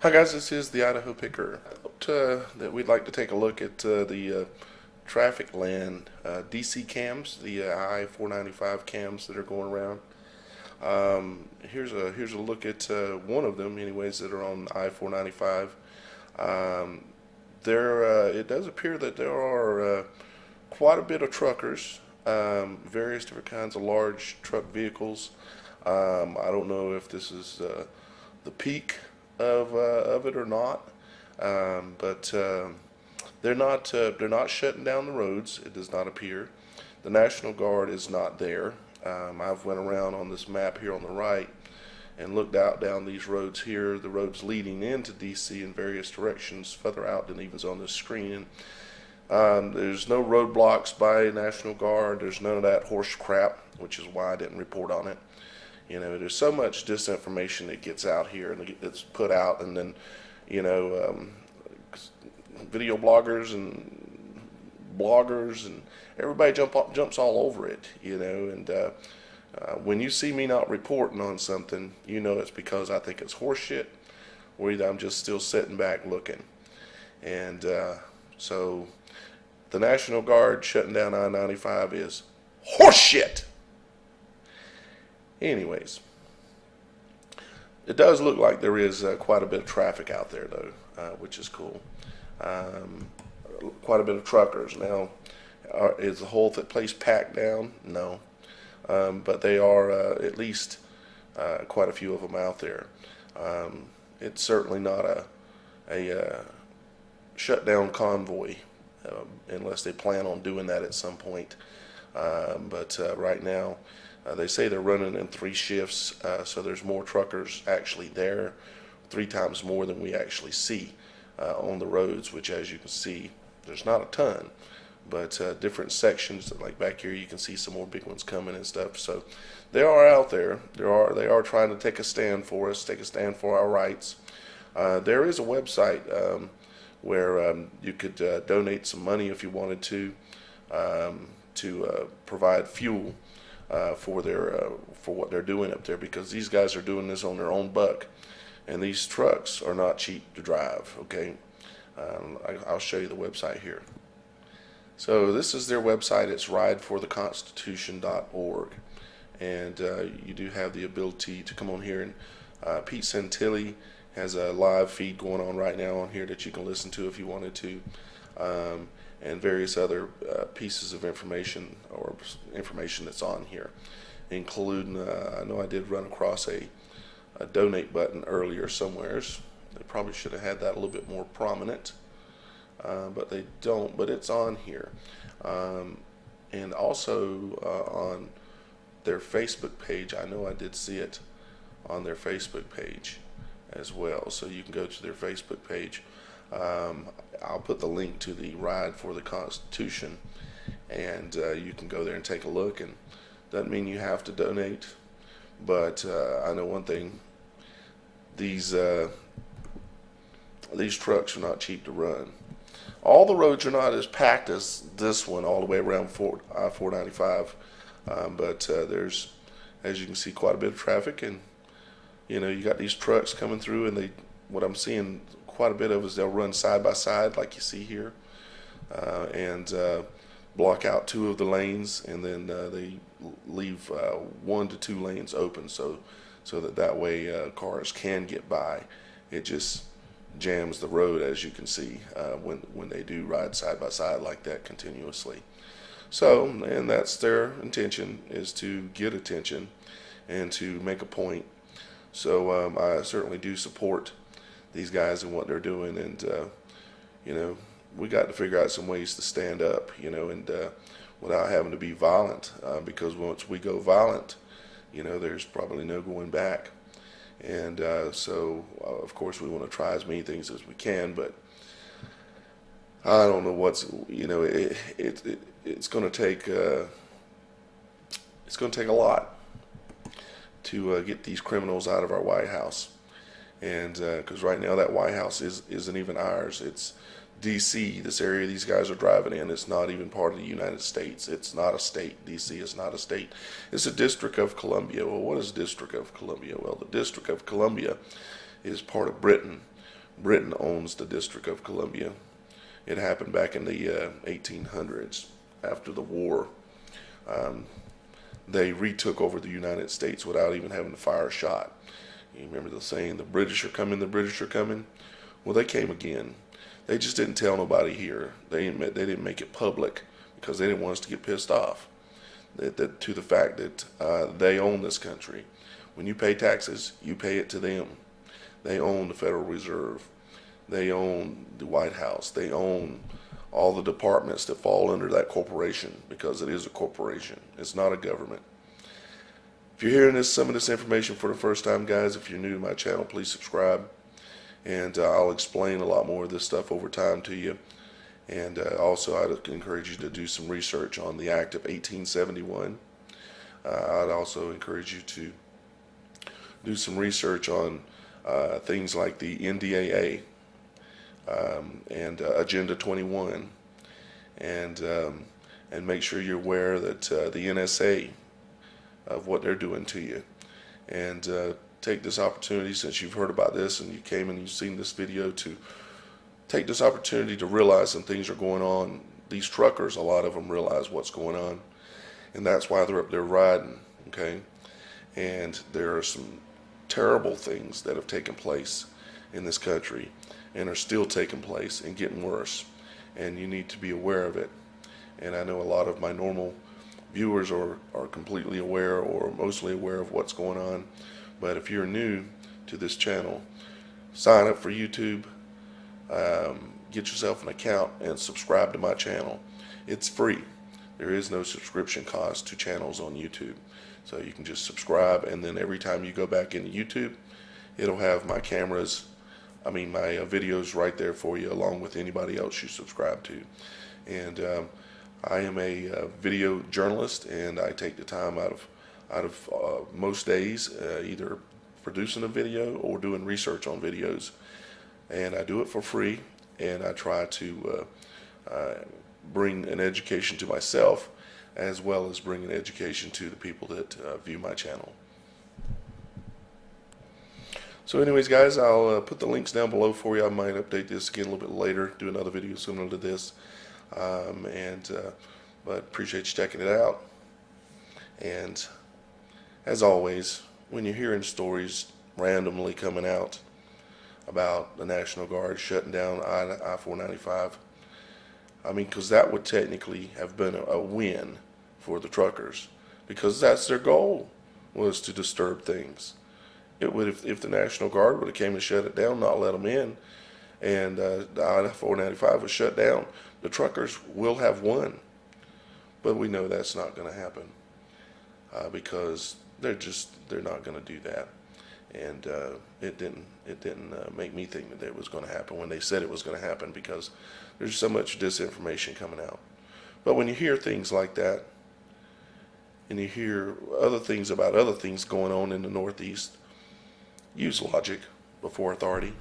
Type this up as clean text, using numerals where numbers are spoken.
Hi guys, this is the Idaho Picker. That we'd like to take a look at the traffic land DC cams, the I-495 cams that are going around. Here's a look at one of them, anyways, that are on I-495. It does appear that there are quite a bit of truckers, various different kinds of large truck vehicles. I don't know if this is the peak of it or not, but they're not shutting down the roads. It does not appear. The National Guard is not there. I've went around on this map here on the right and looked out down these roads here, the roads leading into DC in various directions, further out than even's on this screen. There's no roadblocks by National Guard. There's none of that horse crap, which is why I didn't report on it. You know, there's so much disinformation that gets out here and it's put out, and then, you know, video bloggers and bloggers and everybody jumps all over it, you know. And when you see me not reporting on something, you know it's because I think it's horseshit, or either I'm just still sitting back looking. And so the National Guard shutting down I-95 is horseshit. Anyways, it does look like there is quite a bit of traffic out there, though, which is cool. Quite a bit of truckers. Now, is the whole place packed down? No. But they are at least quite a few of them out there. It's certainly not a shutdown convoy, unless they plan on doing that at some point. But right now, they say they're running in 3 shifts, so there's more truckers actually there, 3 times more than we actually see on the roads, which, as you can see, there's not a ton, but different sections, like back here you can see some more big ones coming and stuff. So they are out there. They are trying to take a stand for us, take a stand for our rights. There is a website where you could donate some money if you wanted to provide fuel for what they're doing up there, because these guys are doing this on their own buck, and these trucks are not cheap to drive. Okay, I'll show you the website here. So this is their website. It's ridefortheconstitution.org, and you do have the ability to come on here, and Pete Santilli has a live feed going on right now on here that you can listen to if you wanted to, and various other pieces of information or information that's on here, including I know I did run across a donate button earlier somewheres. They probably should have had that a little bit more prominent, but they don't. But it's on here, and also on their Facebook page. I know I did see it on their Facebook page as well, so you can go to their Facebook page. I'll put the link to the Ride for the Constitution, and you can go there and take a look. And doesn't mean you have to donate, but I know one thing: these trucks are not cheap to run. All the roads are not as packed as this one all the way around I-495, but there's, as you can see, quite a bit of traffic, and you know, you got these trucks coming through, and what I'm seeing quite a bit of is they'll run side by side like you see here, and block out 2 of the lanes, and then they leave 1 to 2 lanes open, so that way cars can get by. It just jams the road, as you can see, when they do ride side by side like that continuously. So, and that's their intention, is to get attention and to make a point. So I certainly do support these guys and what they're doing, and you know, we got to figure out some ways to stand up, you know, and without having to be violent, because once we go violent, you know, there's probably no going back. And so of course we want to try as many things as we can, but I don't know what's, you know, it's going to take a lot to get these criminals out of our White House. And because right now that White House isn't even ours. It's D.C., this area these guys are driving in. It's not even part of the United States. It's not a state. D.C. is not a state. It's a District of Columbia. Well, what is District of Columbia? Well, the District of Columbia is part of Britain, Britain owns the District of Columbia. It happened back in the 1800s after the war. They retook over the United States without even having to fire a shot. You remember the saying, the British are coming, the British are coming? Well, they came again. They just didn't tell nobody here. They didn't make it public because they didn't want us to get pissed off to the fact that they own this country. When you pay taxes, you pay it to them. They own the Federal Reserve. They own the White House. They own all the departments that fall under that corporation, because it is a corporation. It's not a government. If you're hearing some of this information for the first time, guys, if you're new to my channel, please subscribe. And I'll explain a lot more of this stuff over time to you. And also, I'd encourage you to do some research on the Act of 1871. I'd also encourage you to do some research on things like the NDAA and Agenda 21, and make sure you're aware that the NSA, of what they're doing to you. And take this opportunity, since you've heard about this and you came and you've seen this video, to take this opportunity to realize some things are going on. These truckers, a lot of them realize what's going on, and that's why they're up there riding, okay? And there are some terrible things that have taken place in this country and are still taking place and getting worse, and you need to be aware of it. And I know a lot of my normal viewers are completely aware or mostly aware of what's going on, but if you're new to this channel, sign up for YouTube, get yourself an account and subscribe to my channel. It's free. There is no subscription cost to channels on YouTube. So you can just subscribe, and then every time you go back into YouTube, it'll have my my videos right there for you, along with anybody else you subscribe to. And I am a video journalist, and I take the time out of most days, either producing a video or doing research on videos. And I do it for free, and I try to bring an education to myself, as well as bring an education to the people that view my channel. So anyways, guys, I'll put the links down below for you. I might update this again a little bit later, do another video similar to this. But appreciate you checking it out. And as always, when you're hearing stories randomly coming out about the National Guard shutting down I-495, because that would technically have been a win for the truckers, because that's their goal, was to disturb things. It would, if the National Guard would have came and shut it down, not let them in, and the I-495 was shut down, the truckers will have won. But we know that's not going to happen, because they're not going to do that. And it didn't make me think that it was going to happen when they said it was going to happen, because there's so much disinformation coming out. But when you hear things like that, and you hear other things about other things going on in the Northeast, use logic before authority.